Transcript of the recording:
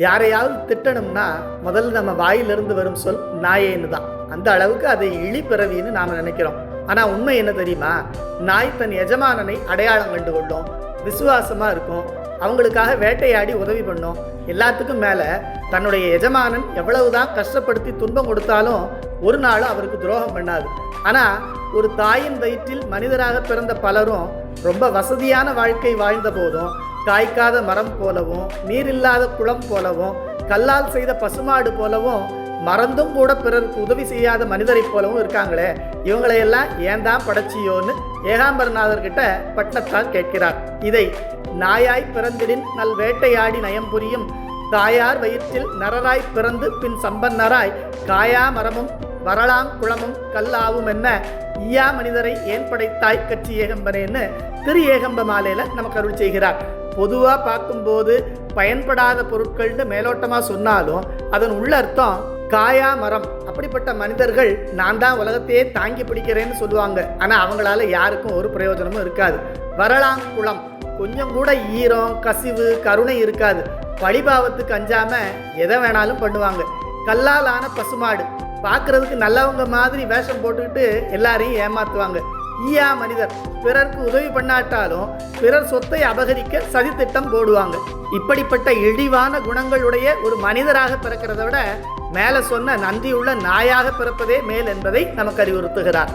யாரையாவது திட்டணும்னா முதல்ல நம்ம வாயிலிருந்து வரும் சொல் நாயேன்னு தான். அந்த அளவுக்கு அதை இழிபிறவின்னு நாம் நினைக்கிறோம். ஆனால் உண்மை என்ன தெரியுமா? நாய் தன் எஜமானனை அடையாளம் கண்டு கொள்ளும், விசுவாசமாக இருக்கும், அவங்களுக்காக வேட்டையாடி உதவி பண்ணும். எல்லாத்துக்கும் மேலே தன்னுடைய எஜமானன் எவ்வளவுதான் கஷ்டப்படுத்தி துன்பம் கொடுத்தாலும் ஒரு நாளும் அவருக்கு துரோகம் பண்ணாது. ஆனால் ஒரு தாயின் வயிற்றில் மனிதராக பிறந்த பலரும் ரொம்ப வசதியான வாழ்க்கை வாழ்ந்த போதும் காய்க்காத மரம் போலவும், நீரில்லாத குளம் போலவும், கல்லால் செய்த பசுமாடு போலவும், மறந்தும் கூட பிறருக்கு உதவி செய்யாத மனிதரை போலவும் இருக்காங்களே, இவங்களையெல்லாம் ஏன் தான் படைச்சியோன்னு ஏகாம்பரநாதர்கிட்ட பட்டணத்தால் கேட்கிறார். இதை நாயாய் பிறந்திடின் நல் வேட்டையாடி நயம் புரியும் தாயார் வயிற்றில் நரராய் பிறந்து பின் சம்பன்னராய் காயா மரமும் வரலாங் குளமும் கல்லாவும் என்ன ஈயா மனிதரை ஏன் படைத்தாய் கட்சி ஏகம்பனேன்னு திரு ஏகம்ப மாலையில் நமக்கு அருள் செய்கிறார். பொதுவாக பார்க்கும்போது பயன்படாத பொருட்கள்னு மேலோட்டமாக சொன்னாலும் அதன் உள்ள அர்த்தம் காயா மரம். அப்படிப்பட்ட மனிதர்கள் நான் தான் உலகத்தையே தாங்கி பிடிக்கிறேன்னு சொல்லுவாங்க. ஆனால் அவங்களால யாருக்கும் ஒரு பிரயோஜனமும் இருக்காது. வரலாங் குளம், கொஞ்சம் கூட ஈரம் கசிவு கருணை இருக்காது. பழிபாவத்துக்கு அஞ்சாம எதை வேணாலும் பண்ணுவாங்க. கல்லால் ஆன பசுமாடு, பார்க்கறதுக்கு நல்லவங்க மாதிரி வேஷம் போட்டுக்கிட்டு எல்லாரையும் ஏமாத்துவாங்க. ஈயா மனிதர், பிறருக்கு உதவி பண்ணாட்டாலும் பிறர் சொத்தை அபகரிக்க சதித்திட்டம் போடுவாங்க. இப்படிப்பட்ட இழிவான குணங்களுடைய ஒரு மனிதராக பிறக்கிறத விட மேலே சொன்ன நன்றியுள்ள நாயாக பிறப்பதே மேல் என்பதை நமக்கு அறிவுறுத்துகிறார்.